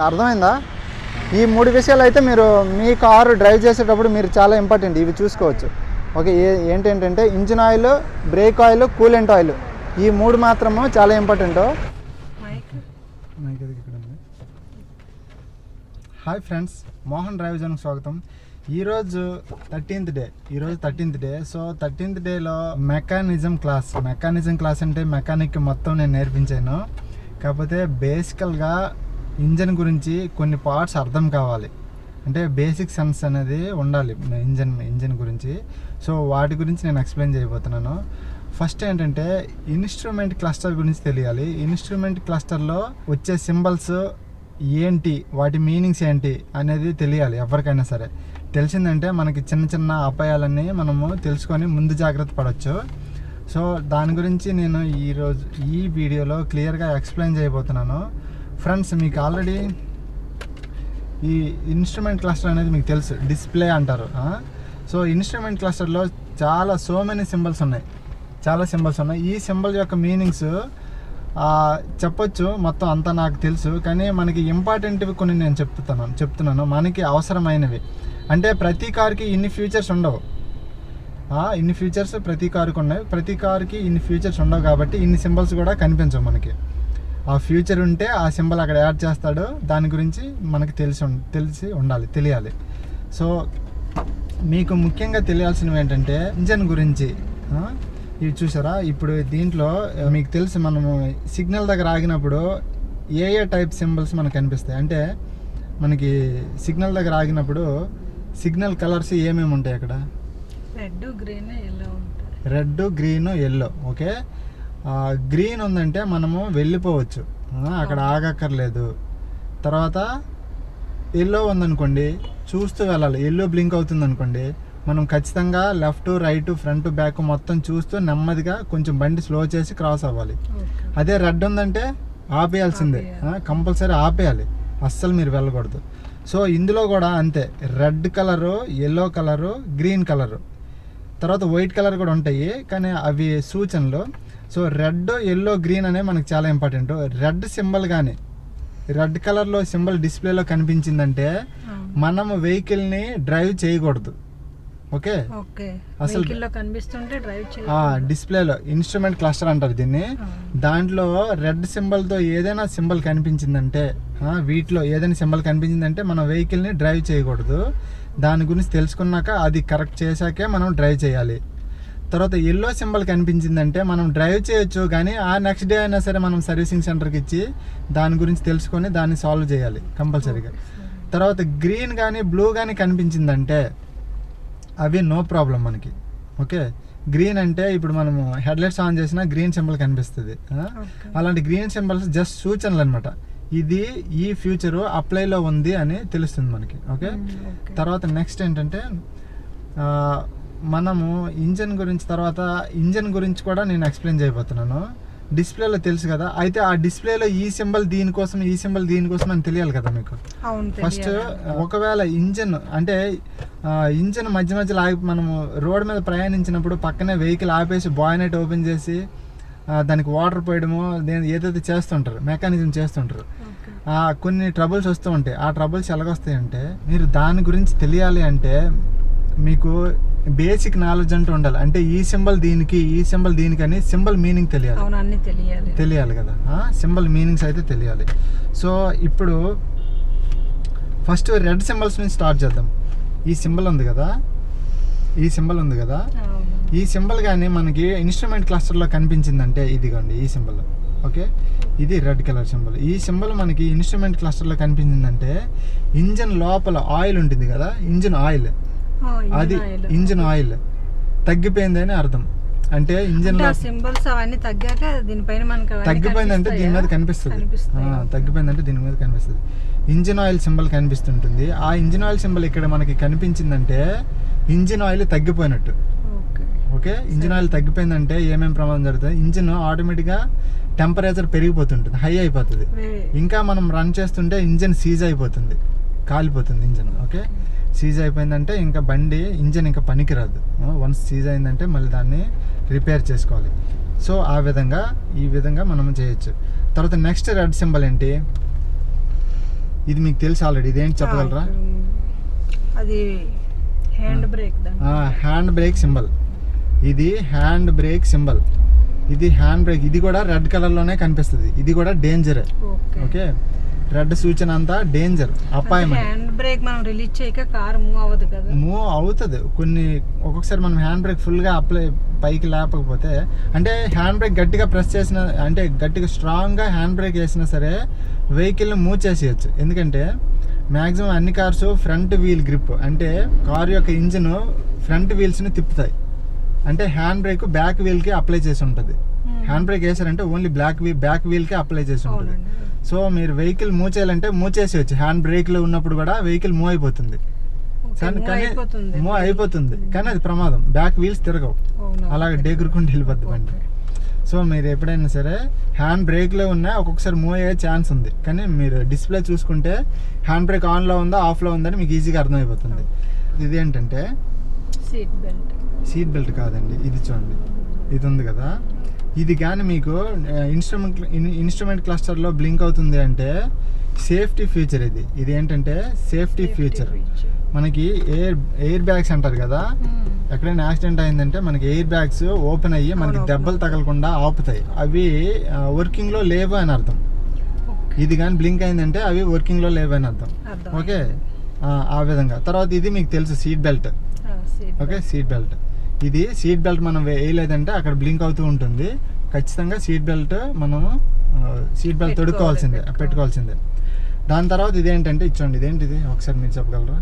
అర్థమైందా? ఈ 3 విషయాలు అయితే మీరు మీ కారు డ్రైవ్ చేసేటప్పుడు మీరు చాలా ఇంపార్టెంట్, ఇవి చూసుకోవచ్చు. ఓకే, ఏంటంటే engine oil, brake oil, coolant oil, ఈ 3 మాత్రము చాలా important. Hi friends, Mohan drive జోన్కి స్వాగతం. ఈరోజు 13th డే. సో 13th డేలో మెకానిజం క్లాస్ అంటే మెకానిక్ మొత్తం నేను నేర్పించాను. కాకపోతే బేసికల్గా ఇంజన్ గురించి కొన్ని పార్ట్స్ అర్థం కావాలి, అంటే బేసిక్ సెన్స్ అనేది ఉండాలి ఇంజన్ గురించి. సో వాటి గురించి నేను ఎక్స్ప్లెయిన్ చేయబోతున్నాను. ఫస్ట్ ఏంటంటే ఇన్స్ట్రుమెంట్ క్లస్టర్ గురించి తెలియాలి. ఇన్స్ట్రుమెంట్ క్లస్టర్లో వచ్చే సింబల్స్ ఏంటి, వాటి మీనింగ్స్ ఏంటి అనేది తెలియాలి ఎవరికైనా సరే. తెలిసిందంటే మనకి చిన్న చిన్న అపాయాలన్నీ మనము తెలుసుకొని ముందు జాగ్రత్త పడవచ్చు. సో దాని గురించి నేను ఈరోజు ఈ వీడియోలో క్లియర్గా ఎక్స్ప్లెయిన్ చేయబోతున్నాను. ఫ్రెండ్స్, మీకు ఆల్రెడీ ఈ ఇన్స్ట్రుమెంట్ క్లస్టర్ అనేది మీకు తెలుసు, డిస్ప్లే అంటారు. సో ఇన్స్ట్రుమెంట్ క్లస్టర్లో సో మెనీ సింబల్స్ ఉన్నాయి. ఈ సింబల్ యొక్క మీనింగ్స్ చెప్పొచ్చు, మొత్తం అంతా నాకు తెలుసు. కానీ మనకి ఇంపార్టెంట్వి కొన్ని నేను చెప్తున్నాను, మనకి అవసరమైనవి. అంటే ప్రతి కార్కి ఇన్ని ఫీచర్స్ ఉండవు, ఇన్ని ఫీచర్స్ ప్రతి కారుకి ఉన్నాయి. ప్రతి కార్కి ఇన్ని ఫీచర్స్ ఉండవు కాబట్టి ఇన్ని సింబల్స్ కూడా కనిపించవు మనకి. ఆ ఫ్యూచర్ ఉంటే ఆ సింబల్ అక్కడ యాడ్ చేస్తాడు, దాని గురించి మనకి తెలియాలి. సో మీకు ముఖ్యంగా తెలియాల్సినవి ఏంటంటే ఇంజన్ గురించి. ఇవి చూసారా, ఇప్పుడు దీంట్లో మీకు తెలుసు, మనము సిగ్నల్ దగ్గర ఆగినప్పుడు ఏ టైప్ సింబల్స్ మనకు కనిపిస్తాయి అంటే, మనకి సిగ్నల్ దగ్గర ఆగినప్పుడు సిగ్నల్ కలర్స్ ఏమేమి ఉంటాయి అక్కడ? Red, green, yellow. Okay, green ఉందంటే మనము వెళ్ళిపోవచ్చు, అక్కడ ఆగక్కర్లేదు. తర్వాత ఎల్లో ఉందనుకోండి, చూస్తూ వెళ్ళాలి. ఎల్లో బ్లింక్ అవుతుంది అనుకోండి, మనం ఖచ్చితంగా లెఫ్ట్, రైట్, ఫ్రంట్, బ్యాక్ మొత్తం చూస్తూ నెమ్మదిగా కొంచెం బండి స్లో చేసి క్రాస్ అవ్వాలి. అదే రెడ్ ఉందంటే ఆపేయాల్సిందే, కంపల్సరీ ఆపేయాలి, అస్సలు మీరు వెళ్ళకూడదు. సో ఇందులో కూడా అంతే, red colour, yellow colour, green colour, తర్వాత వైట్ కలర్ కూడా ఉంటాయి, కానీ అవి సూచనలు. సో రెడ్, ఎల్లో, గ్రీన్ అనేవి మనకు చాలా ఇంపార్టెంట్. రెడ్ సింబల్ కానీ రెడ్ కలర్లో సింబల్ డిస్ప్లేలో కనిపించిందంటే మనము వెహికల్ని డ్రైవ్ చేయకూడదు. ఓకే, అసలు డిస్ప్లేలో ఇన్స్ట్రుమెంట్ క్లస్టర్ అంటారు దీన్ని. దాంట్లో రెడ్ సింబల్తో ఏదైనా సింబల్ కనిపించిందంటే, వీటిలో ఏదైనా సింబల్ కనిపించిందంటే మనం వెహికల్ని డ్రైవ్ చేయకూడదు. దాని గురించి తెలుసుకున్నాక అది కరెక్ట్ చేశాకే మనం డ్రైవ్ చేయాలి. తర్వాత ఎల్లో సింబల్ కనిపించిందంటే మనం డ్రైవ్ చేయొచ్చు, కానీ ఆ నెక్స్ట్ డే అయినా సరే మనం సర్వీసింగ్ సెంటర్కి ఇచ్చి దాని గురించి తెలుసుకొని దాన్ని సాల్వ్ చేయాలి కంపల్సరీగా. తర్వాత గ్రీన్ కానీ బ్లూ కానీ కనిపించిందంటే అవి నో ప్రాబ్లం మనకి. ఓకే, గ్రీన్ అంటే ఇప్పుడు మనము హెడ్లైట్స్ ఆన్ చేసినా గ్రీన్ సింబల్ కనిపిస్తుంది. అలాంటి గ్రీన్ సింబల్స్ జస్ట్ సూచనలు అనమాట, ఇది ఈ ఫ్యూచరు అప్లైలో ఉంది అని తెలుస్తుంది మనకి. ఓకే, తర్వాత నెక్స్ట్ ఏంటంటే మనము ఇంజన్ గురించి కూడా నేను ఎక్స్ప్లెయిన్ చేయబోతున్నాను. డిస్ప్లేలో తెలుసు కదా, అయితే ఆ డిస్ప్లేలో ఈ సింబల్ దీనికోసం అని తెలియాలి కదా మీకు. ఫస్ట్ ఒకవేళ ఇంజన్ మధ్యలో ఆగి మనము రోడ్ మీద ప్రయాణించినప్పుడు పక్కనే వెహికల్ ఆపేసి బాయ్నెట్ ఓపెన్ చేసి దానికి వాటర్ పోయడము ఏదైతే చేస్తుంటారు, మెకానిజం చేస్తుంటారు, కొన్ని ట్రబుల్స్ వస్తూ ఉంటాయి. ఆ ట్రబుల్స్ ఎలాగొస్తాయంటే, మీరు దాని గురించి తెలియాలి అంటే మీకు బేసిక్ నాలెడ్జ్ అంటూ ఉండాలి. అంటే ఈ సింబల్ దీనికి అని సింబల్ మీనింగ్ తెలియాలి కదా, సింబల్ మీనింగ్స్ అయితే తెలియాలి. సో ఇప్పుడు ఫస్ట్ రెడ్ సింబల్స్ నుంచి స్టార్ట్ చేద్దాం. ఈ సింబల్ ఉంది కదా, ఈ సింబల్ కానీ మనకి ఇన్స్ట్రుమెంట్ క్లస్టర్లో కనిపించిందంటే, ఇదిగోండి ఈ సింబల్. ఓకే, ఇది రెడ్ కలర్ సింబల్. ఈ సింబల్ మనకి ఇన్స్ట్రుమెంట్ క్లస్టర్లో కనిపించిందంటే ఇంజన్ లోపల ఆయిల్ ఉంటుంది కదా, ఇంజన్ ఆయిల్ తగ్గిపోయిందని అర్థం. అంటే ఇంజన్ తగ్గిపోయిందంటే దీని మీద కనిపిస్తుంది. ఇంజిన్ ఆయిల్ సింబల్ కనిపిస్తుంటుంది. ఆ ఇంజిన్ ఆయిల్ సింబల్ ఇక్కడ మనకి కనిపించిందంటే ఇంజిన్ ఆయిల్ తగ్గిపోయినట్టు. ఓకే, ఇంజిన్ ఆయిల్ తగ్గిపోయిందంటే ఏమేమి ప్రమాదం జరుగుతుంది, ఇంజిన్ ఆటోమేటిక్గా టెంపరేచర్ పెరిగిపోతుంటుంది, హై అయిపోతుంది. ఇంకా మనం రన్ చేస్తుంటే ఇంజిన్ సీజ్ అయిపోతుంది, కాలిపోతుంది ఇంజిన్. ఓకే, సీజ్ అయిపోయిందంటే ఇంకా ఇంజిన్ ఇంకా పనికిరాదు. వన్స్ సీజ్ అయిందంటే మళ్ళీ దాన్ని రిపేర్ చేసుకోవాలి. సో ఈ విధంగా మనం చేయొచ్చు. తర్వాత నెక్స్ట్ రెడ్ సింబల్ ఏంటి, ఇది మీకు తెలుసు ఆల్రెడీ. ఇదేంటి చెప్పగలరా? అది hand brake. Hand brake symbol. ఇది హ్యాండ్ బ్రేక్ సింబల్. ఇది హ్యాండ్ బ్రేక్. ఇది కూడా రెడ్ కలర్లోనే కనిపిస్తుంది. ఇది కూడా డేంజర్. ఓకే, రెడ్ సూచన అంతా డేంజర్, అపాయం. హ్యాండ్ బ్రేక్ మనం రిలీజ్ చేయక కార్ మూవ్ అవ్వదు కదా. మూవ్ అవుతుంది ఒక్కొక్కసారి మనం హ్యాండ్ బ్రేక్ ఫుల్గా పైకి లేపకపోతే, అంటే హ్యాండ్ బ్రేక్ గట్టిగా ప్రెస్ చేసిన, అంటే గట్టిగా స్ట్రాంగ్గా హ్యాండ్ బ్రేక్ వేసినా సరే వెహికల్ని మూవ్ చేసేయచ్చు. ఎందుకంటే మ్యాక్సిమం అన్ని కార్స్ ఫ్రంట్ వీల్ గ్రిప్, అంటే కారు యొక్క ఇంజిన్ ఫ్రంట్ వీల్స్ని తిప్పుతాయి. అంటే హ్యాండ్ బ్రేక్ బ్యాక్ వీల్కి అప్లై చేసి ఉంటుంది. హ్యాండ్ బ్రేక్ వేసారంటే ఓన్లీ బ్యాక్ వీల్కి అప్లై చేసి ఉంటుంది. సో మీరు వెహికల్ మూవ్ చేయాలంటే మూవ్ చేసేయచ్చు. హ్యాండ్ బ్రేక్లో ఉన్నప్పుడు కూడా వెహికల్ మూవ్ అయిపోతుంది, కానీ మూవ్ అయిపోతుంది, కానీ అది ప్రమాదం. బ్యాక్ వీల్స్ తిరగవు, అలాగే డేగురుకుంటూ వెళ్ళిపోద్ది బండి. సో మీరు ఎప్పుడైనా సరే హ్యాండ్ బ్రేక్లో ఉన్నా ఒక్కొక్కసారి మూవ్ అయ్యే ఛాన్స్ ఉంది, కానీ మీరు డిస్ప్లే చూసుకుంటే హ్యాండ్ బ్రేక్ ఆన్లో ఉందా ఆఫ్లో ఉందని మీకు ఈజీగా అర్థమైపోతుంది. ఇది ఏంటంటే సీట్ బెల్ట్ కాదండి, ఇది చూడండి, ఇది ఉంది కదా. ఇది కానీ మీకు ఇన్స్ట్రుమెంట్ క్లస్టర్లో బ్లింక్ అవుతుంది అంటే సేఫ్టీ ఫీచర్. ఇది ఏంటంటే సేఫ్టీ ఫీచర్. మనకి ఎయిర్ బ్యాగ్స్ అంటారు కదా, ఎక్కడైనా యాక్సిడెంట్ అయిందంటే మనకి ఎయిర్ బ్యాగ్స్ ఓపెన్ అయ్యి మనకి దెబ్బలు తగలకుండా ఆపుతాయి. అవి వర్కింగ్లో లేవు అని అర్థం. ఇది కానీ బ్లింక్ అయిందంటే అవి వర్కింగ్లో లేవు అని అర్థం. ఓకే, ఆ విధంగా. తర్వాత ఇది మీకు తెలుసు seat belt. Okay, seat belt. ఇది సీట్ బెల్ట్ మనం వేయలేదంటే అక్కడ బ్లింక్ అవుతూ ఉంటుంది. ఖచ్చితంగా సీట్ బెల్ట్ మనం పెట్టుకోవాల్సిందే. దాని తర్వాత ఇదేంటంటే ఇచ్చోండి, ఇదేంటిది ఒకసారి మీరు చెప్పగలరా?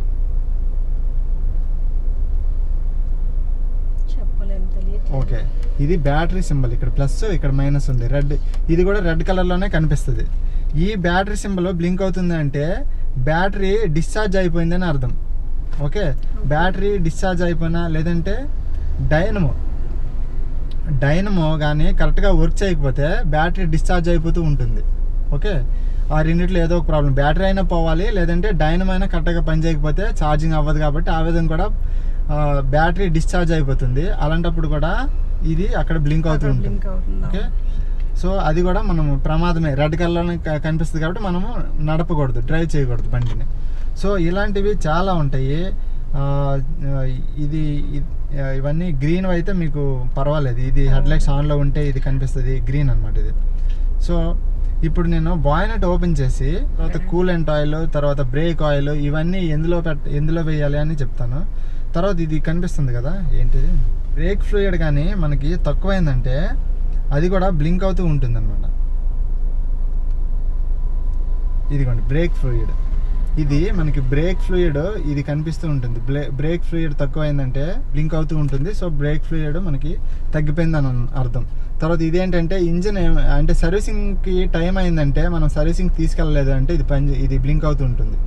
ఓకే, ఇది బ్యాటరీ సింబల్. ఇక్కడ ప్లస్ ఇక్కడ మైనస్ ఉంది, రెడ్. ఇది కూడా రెడ్ కలర్లోనే కనిపిస్తుంది. ఈ బ్యాటరీ సింబల్ బ్లింక్ అవుతుంది అంటే బ్యాటరీ డిశ్చార్జ్ అయిపోయిందని అర్థం. ఓకే, బ్యాటరీ డిశ్చార్జ్ అయిపోయినా, లేదంటే డైనమో కానీ కరెక్ట్గా వర్క్ చేయకపోతే బ్యాటరీ డిశ్చార్జ్ అయిపోతూ ఉంటుంది. ఓకే, ఆ రెండిట్లో ఏదో ఒక ప్రాబ్లం. బ్యాటరీ అయినా పోవాలి, లేదంటే డైనమో అయినా కరెక్ట్గా పని చేయకపోతే ఛార్జింగ్ అవ్వదు. కాబట్టి ఆ విధంగా కూడా బ్యాటరీ డిశ్చార్జ్ అయిపోతుంది. అలాంటప్పుడు కూడా ఇది అక్కడ బ్లింక్ అవుతూ ఉంటుంది. ఓకే, సో అది కూడా మనం ప్రమాదమే. రెడ్ కలర్లో కనిపిస్తుంది కాబట్టి మనము నడపకూడదు, డ్రైవ్ చేయకూడదు బండిని. సో ఇలాంటివి చాలా ఉంటాయి. ఇవన్నీ గ్రీన్ అయితే మీకు పర్వాలేదు. ఇది హెడ్లైట్స్ ఆన్లో ఉంటే ఇది కనిపిస్తుంది, గ్రీన్ అనమాట ఇది. సో ఇప్పుడు నేను బాయినెట్ ఓపెన్ చేసి తర్వాత కూలెంట్ ఆయిల్, తర్వాత బ్రేక్ ఆయిల్, ఇవన్నీ ఎందులో వేయాలి అని చెప్తాను. తర్వాత ఇది కనిపిస్తుంది కదా, ఏంటిది బ్రేక్ ఫ్లూయిడ్. కానీ మనకి తక్కువైందంటే అది కూడా బ్లింక్ అవుతూ ఉంటుంది అనమాట. ఇదిగోండి బ్రేక్ ఫ్లూయిడ్. ఇది మనకి బ్రేక్ ఫ్లూయిడ్ ఇది కనిపిస్తూ ఉంటుంది. బ్రేక్ ఫ్లూయిడ్ తక్కువైందంటే బ్లింక్ అవుతూ ఉంటుంది. సో బ్రేక్ ఫ్లూయిడ్ మనకి తగ్గిపోయిందని అర్థం. తర్వాత ఇదేంటంటే ఇంజిన్ అంటే సర్వీసింగ్కి టైం అయిందంటే మనం సర్వీసింగ్ తీసుకెళ్ళలేదు అంటే ఇది బ్లింక్ అవుతూ ఉంటుంది.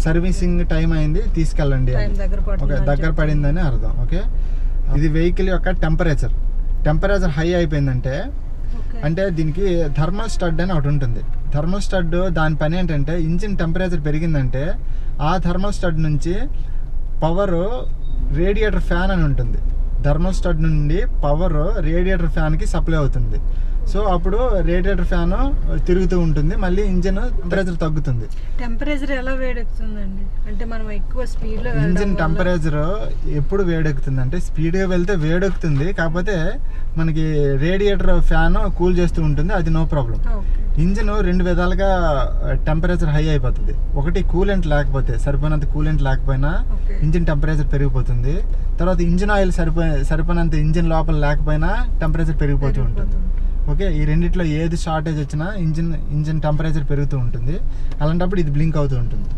సర్వీసింగ్ టైం అయింది, తీసుకెళ్ళండి, దగ్గర పడిందని అర్థం. ఓకే, ఇది వెహికల్ యొక్క టెంపరేచర్ హై అయిపోయిందంటే అంటే దీనికి థర్మల్ స్టడ్ అని ఒకటి ఉంటుంది. థర్మల్ స్టడ్ దాని పని ఏంటంటే ఇంజిన్ టెంపరేచర్ పెరిగిందంటే ఆ థర్మల్ స్టడ్ నుంచి పవర్ రేడియేటర్ ఫ్యాన్ అని ఉంటుంది. థర్మల్ స్టడ్ నుండి పవర్ రేడియేటర్ ఫ్యాన్కి సప్లై అవుతుంది. సో అప్పుడు రేడియేటర్ ఫ్యాన్ తిరుగుతూ ఉంటుంది, మళ్ళీ ఇంజిన్ టెంపరేచర్ తగ్గుతుంది. టెంపరేచర్ ఎలా వేడెక్కుతుందండి? అంటే మనం ఎక్కువ స్పీడ్లో ఇంజిన్ టెంపరేచర్ ఎప్పుడు వేడెక్కుతుంది అంటే స్పీడ్గా వెళ్తే వేడెక్కుతుంది, కాకపోతే మనకి రేడియేటర్ ఫ్యాన్ కూల్ చేస్తూ ఉంటుంది, అది నో ప్రాబ్లం. ఇంజిన్ రెండు విధాలుగా టెంపరేచర్ హై అయిపోతుంది. ఒకటి కూలెంట్ లేకపోతే, సరిపోయినంత కూలెంట్ లేకపోయినా ఇంజిన్ టెంపరేచర్ పెరిగిపోతుంది. తర్వాత ఇంజిన్ ఆయిల్ సరిపోయినంత ఇంజిన్ లోపల లేకపోయినా టెంపరేచర్ పెరిగిపోతూ ఉంటుంది. ఓకే, ఈ రెండిట్లో ఏది షార్టేజ్ వచ్చినా ఇంజిన్ టెంపరేచర్ పెరుగుతూ ఉంటుంది. అలాంటప్పుడు ఇది బ్లింక్ అవుతూ ఉంటుంది.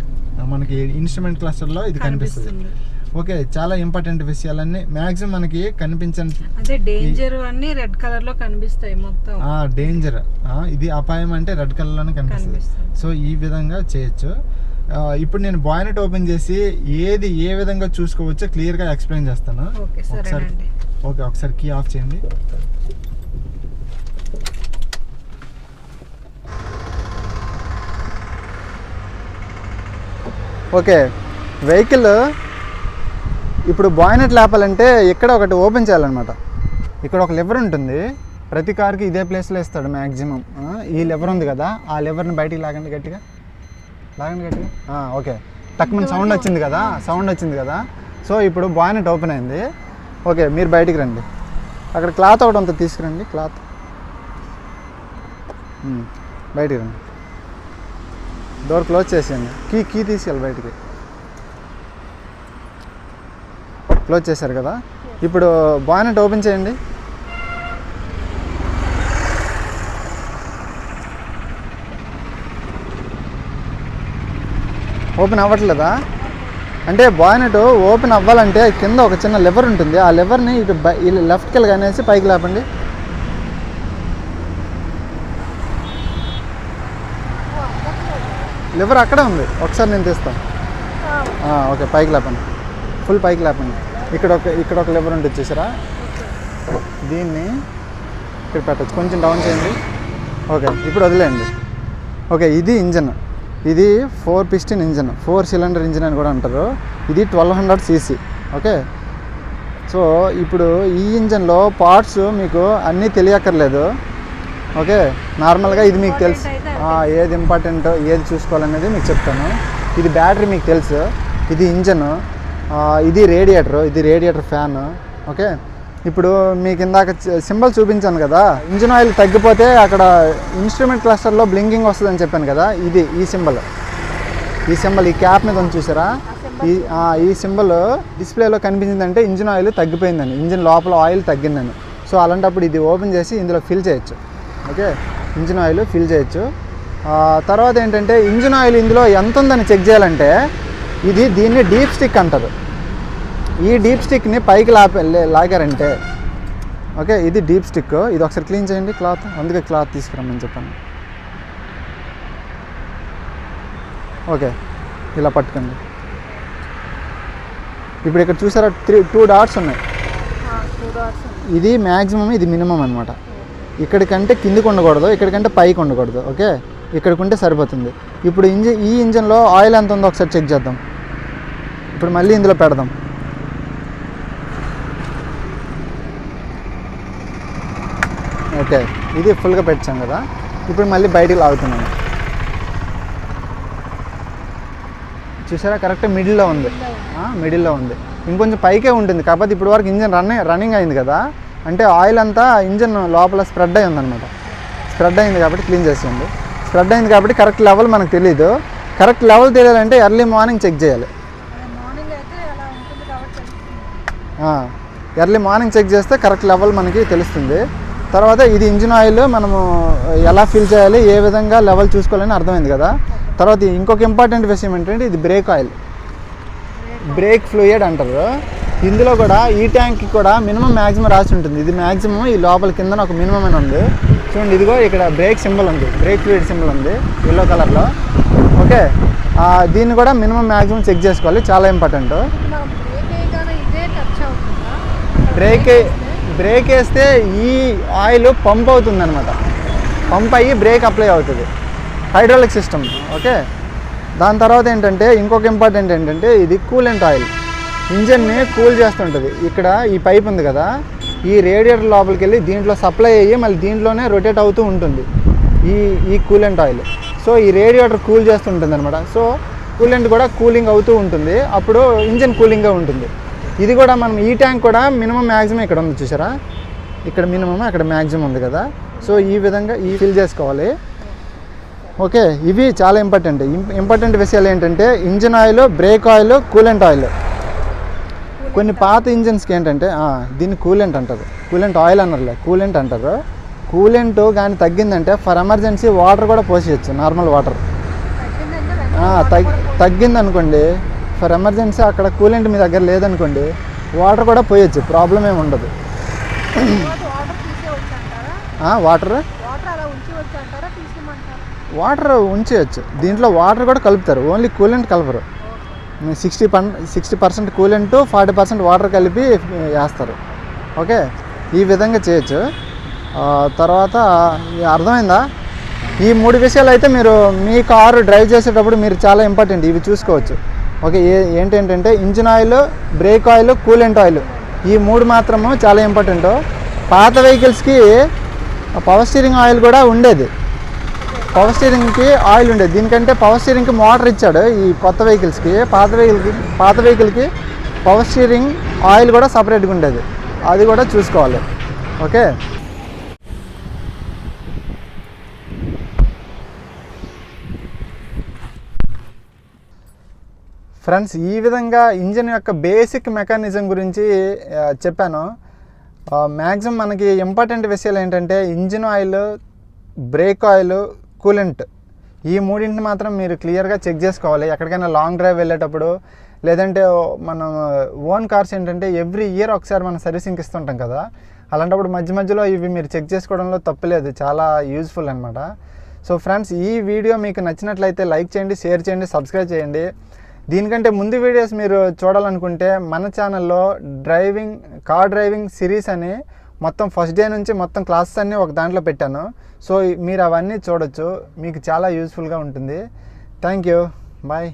మనకి ఇన్స్ట్రుమెంట్ క్లస్టర్లో ఇది కనిపిస్తుంది. ఓకే, చాలా ఇంపార్టెంట్ విషయాలన్నీ మ్యాక్సిమం మనకి కనిపించని, అంటే డేంజర్ అన్ని రెడ్ కలర్ లో కనిపిస్తాయి మొత్తం. డేంజర్, ఇది అపాయం అంటే రెడ్ కలర్ లోనే కనిపిస్తుంది. సో ఈ విధంగా చేయొచ్చు. ఇప్పుడు నేను బాయినెట్ ఓపెన్ చేసి ఏది ఏ విధంగా చూసుకోవచ్చో క్లియర్ గా ఎక్స్ప్లెయిన్ చేస్తాను. ఒకసారి కీ ఆఫ్ చేయండి. ఓకే, వెహికల్ ఇప్పుడు బాయినెట్ లేపాలంటే ఇక్కడ ఒకటి ఓపెన్ చేయాలన్నమాట. ఇక్కడ ఒక లివర్ ఉంటుంది, ప్రతి కార్కి ఇదే ప్లేస్లో ఇస్తాడు మ్యాక్సిమం. ఈ లివర్ ఉంది కదా, ఆ లివర్ని బయటికి లాగండి గట్టిగా. లాగండి గట్టి. ఓకే, టక్మన్ సౌండ్ వచ్చింది కదా. సో ఇప్పుడు బాయినెట్ ఓపెన్ అయింది. ఓకే, మీరు బయటికి రండి. అక్కడ క్లాత్ ఒకటి అంతా తీసుకురండి. క్లాత్ బయటికి రండి. డోర్ క్లోజ్ చేసేయండి. కీ తీసుకెళ్ళి బయటికి. క్లోజ్ చేశారు కదా. ఇప్పుడు బాయినెట్ ఓపెన్ చేయండి. ఓపెన్ అవ్వట్లేదా? అంటే బాయినెట్ ఓపెన్ అవ్వాలంటే కింద ఒక చిన్న లెవర్ ఉంటుంది. ఆ లెవర్ని ఇటు లెఫ్ట్కి వెళ్ళగానేసి పైకి లేపండి. లివర్ అక్కడే ఉంది, ఒకసారి నేను తీస్తాను. ఓకే, పైకి లేపండి, ఫుల్ పైకి లేపండి. ఇక్కడ ఒక లివర్ ఉంటుంది చూసారా, దీన్ని ఇక్కడ పెట్టచ్చు. కొంచెం డౌన్ చేయండి. ఓకే, ఇప్పుడు వదిలేయండి. ఓకే, ఇది ఇంజన్. ఇది 4 పిస్టన్ ఇంజన్, 4 సిలిండర్ ఇంజన్ అని కూడా అంటారు. ఇది 1200 cc. ఓకే, సో ఇప్పుడు ఈ ఇంజన్లో పార్ట్స్ మీకు అన్నీ తెలియక్కర్లేదు. ఓకే, నార్మల్గా ఇది మీకు తెలుసు, ఏది ఇంపార్టెంట్ ఏది చూసుకోవాలనేది మీకు చెప్తాను. ఇది బ్యాటరీ మీకు తెలుసు, ఇది ఇంజన్, ఇది రేడియేటర్ ఫ్యాన్. ఓకే, ఇప్పుడు మీకు ఇందాక సింబల్ చూపించాను కదా, ఇంజిన్ ఆయిల్ తగ్గిపోతే అక్కడ ఇన్స్ట్రుమెంట్ క్లస్టర్లో బ్లింకింగ్ వస్తుందని చెప్పాను కదా. ఈ సింబల్ ఈ క్యాప్ మీద ఉంది చూసారా, ఈ సింబల్ డిస్ప్లేలో కనిపించిందంటే ఇంజిన్ ఆయిల్ తగ్గిపోయిందని, ఇంజిన్ లోపల ఆయిల్ తగ్గిందని. సో అలాంటప్పుడు ఇది ఓపెన్ చేసి ఇందులో ఫిల్ చేయొచ్చు. ఓకే, ఇంజిన్ ఆయిల్ ఫిల్ చేయొచ్చు. తర్వాత ఏంటంటే ఇంజిన్ ఆయిల్ ఇందులో ఎంత ఉందని చెక్ చేయాలంటే దీన్ని డీప్ స్టిక్ అంటారు. ఈ డీప్ స్టిక్ని పైకి లాగారంటే, ఓకే, ఇది డీప్ స్టిక్. ఇది ఒకసారి క్లీన్ చేయండి క్లాత్, అందుకే క్లాత్ తీసుకురమ్మని చెప్పాను. ఓకే, ఇలా పట్టుకోండి. ఇప్పుడు ఇక్కడ చూసారా 2 డాట్స్ ఉన్నాయి. ఇది మ్యాక్సిమం, ఇది మినిమం అనమాట. ఇక్కడికంటే కిందికి ఉండకూడదు, ఇక్కడికంటే పైకి ఉండకూడదు. ఓకే, ఇక్కడికి ఉంటే సరిపోతుంది. ఇప్పుడు ఈ ఇంజన్లో ఆయిల్ ఎంత ఉందో ఒకసారి చెక్ చేద్దాం. ఇప్పుడు మళ్ళీ ఇందులో పెడదాం. ఓకే, ఇది ఫుల్గా పెట్టాం కదా. ఇప్పుడు మళ్ళీ బయటికి లాగుతున్నాను. చూసారా, కరెక్ట్ మిడిల్లో ఉంది. ఇంకొంచెం పైకే ఉంటుంది. కాకపోతే ఇప్పుడు వరకు ఇంజన్ రన్నింగ్ అయింది కదా, అంటే ఆయిల్ అంతా ఇంజన్ లోపల స్ప్రెడ్ అయి ఉందన్నమాట. స్ప్రెడ్ అయింది కాబట్టి క్లీన్ చేసేయండి. స్ప్రెడ్ అయింది కాబట్టి కరెక్ట్ లెవెల్ మనకు తెలియదు. కరెక్ట్ లెవెల్ తెలియాలంటే ఎర్లీ మార్నింగ్ చెక్ చేయాలి. ఎర్లీ మార్నింగ్ చెక్ చేస్తే కరెక్ట్ లెవెల్ మనకి తెలుస్తుంది. తర్వాత ఇది ఇంజిన్ ఆయిల్ మనము ఎలా ఫిల్ చేయాలి, ఏ విధంగా లెవెల్ చూసుకోవాలని అర్థమైంది కదా. తర్వాత ఇంకొక ఇంపార్టెంట్ విషయం ఏంటంటే ఇది బ్రేక్ ఆయిల్, బ్రేక్ ఫ్లూయిడ్ అంటారు. ఇందులో కూడా ఈ ట్యాంక్కి కూడా మినిమం మ్యాక్సిమం రాసి ఉంటుంది. ఇది మ్యాక్సిమం ఈ లోపల కింద ఒక మినిమం అని ఉంది చూడండి. ఇదిగో ఇక్కడ బ్రేక్ సింబల్ ఉంది, బ్రేక్ ఫ్లూయిడ్ సింబల్ ఉంది ఎల్లో కలర్లో. ఓకే, దీన్ని కూడా మినిమం మ్యాక్సిమం చెక్ చేసుకోవాలి, చాలా ఇంపార్టెంట్. బ్రేక్ వేస్తే ఈ ఆయిల్ పంప్ అవుతుంది అనమాట, పంప్ అయ్యి బ్రేక్ అప్లై అవుతుంది, హైడ్రాలిక్ సిస్టమ్. ఓకే, దాని తర్వాత ఏంటంటే ఇంకొక ఇంపార్టెంట్ ఏంటంటే ఇది కూలెంట్ ఆయిల్, ఇంజన్ని కూల్ చేస్తుంటుంది. ఇక్కడ ఈ పైప్ ఉంది కదా, ఈ రేడియేటర్ లోపలికి వెళ్ళి దీంట్లో సప్లై అయ్యి మళ్ళీ దీంట్లోనే రొటేట్ అవుతూ ఉంటుంది ఈ కూలెంట్ ఆయిల్. సో ఈ రేడియేటర్ కూల్ చేస్తుంటుంది అనమాట. సో కూలెంట్ కూడా కూలింగ్ అవుతూ ఉంటుంది, అప్పుడు ఇంజన్ కూలింగ్గా ఉంటుంది. ఇది కూడా మనం ఈ ట్యాంక్ కూడా మినిమం మ్యాక్సిమం ఇక్కడ ఉంది చూసారా, ఇక్కడ మినిమం అక్కడ మ్యాక్సిమం ఉంది కదా. సో ఈ విధంగా ఫిల్ చేసుకోవాలి. ఓకే, ఇవి చాలా ఇంపార్టెంట్ విషయాలు ఏంటంటే engine oil, brake oil, coolant oil. కొన్ని పాత ఇంజిన్స్కి ఏంటంటే దీన్ని కూలెంట్ అంటారు, కూలెంట్ ఆయిల్ అన్నారులే, కూలెంట్ అంటారు. కూలెంట్ కానీ తగ్గిందంటే ఫర్ ఎమర్జెన్సీ వాటర్ కూడా పోసేయచ్చు, నార్మల్ వాటర్. తగ్గిందనుకోండి ఫర్ ఎమర్జెన్సీ, అక్కడ కూలెంట్ మీ దగ్గర లేదనుకోండి వాటర్ కూడా పోయొచ్చు, ప్రాబ్లం ఏమి ఉండదు. వాటర్ ఉంచేయచ్చు, దీంట్లో వాటర్ కూడా కలుపుతారు, ఓన్లీ కూలెంట్ కలపరు. 60% కూలెంట్, 40% వాటర్ కలిపి వేస్తారు. ఓకే, ఈ విధంగా చేయొచ్చు. తర్వాత అర్థమైందా? ఈ 3 విషయాలు అయితే మీరు మీ కారు డ్రైవ్ చేసేటప్పుడు మీరు చాలా ఇంపార్టెంట్, ఇవి చూసుకోవచ్చు. ఓకే, ఏంటంటే engine oil, brake oil, coolant oil, ఈ 3 మాత్రము చాలా ఇంపార్టెంట్. పాత వెహికల్స్కి పవర్ స్టీరింగ్ ఆయిల్ కూడా ఉండేది, పవర్ స్టీరింగ్కి ఆయిల్ ఉండేది, దీనికంటే పవర్ స్టీరింగ్కి మోటార్ ఇచ్చాడు ఈ కొత్త వెహికల్స్కి. పాత వెహికల్కి పవర్ స్టీరింగ్ ఆయిల్ కూడా సపరేట్గా ఉండేది, అది కూడా చూసుకోవాలి. ఓకే ఫ్రెండ్స్, ఈ విధంగా ఇంజిన్ యొక్క బేసిక్ మెకానిజం గురించి చెప్పాను. మ్యాక్సిమం మనకి ఇంపార్టెంట్ విషయాలు ఏంటంటే engine oil, brake oil, coolant, ఈ మూడింటిని మాత్రం మీరు క్లియర్గా చెక్ చేసుకోవాలి ఎక్కడికైనా లాంగ్ డ్రైవ్ వెళ్ళేటప్పుడు. లేదంటే మనం ఓన్ కార్స్ ఏంటంటే ఎవ్రీ ఇయర్ ఒకసారి మనం సర్వీసింగ్కి ఇస్తుంటాం కదా, అలాంటప్పుడు మధ్య మధ్యలో ఇవి మీరు చెక్ చేసుకోవడంలో తప్పులేదు, చాలా యూజ్ఫుల్ అనమాట. సో ఫ్రెండ్స్, ఈ వీడియో మీకు నచ్చినట్లయితే లైక్ చేయండి, షేర్ చేయండి, సబ్స్క్రైబ్ చేయండి. దీనికంటే ముందు వీడియోస్ మీరు చూడాలనుకుంటే మన ఛానల్లో కార్ డ్రైవింగ్ సిరీస్ అని మొత్తం ఫస్ట్ డే నుంచి మొత్తం క్లాసెస్ అన్నీ ఒక దాంట్లో పెట్టాను. సో మీరు అవన్నీ చూడొచ్చు, మీకు చాలా యూజ్ఫుల్గా ఉంటుంది. Thank you, bye.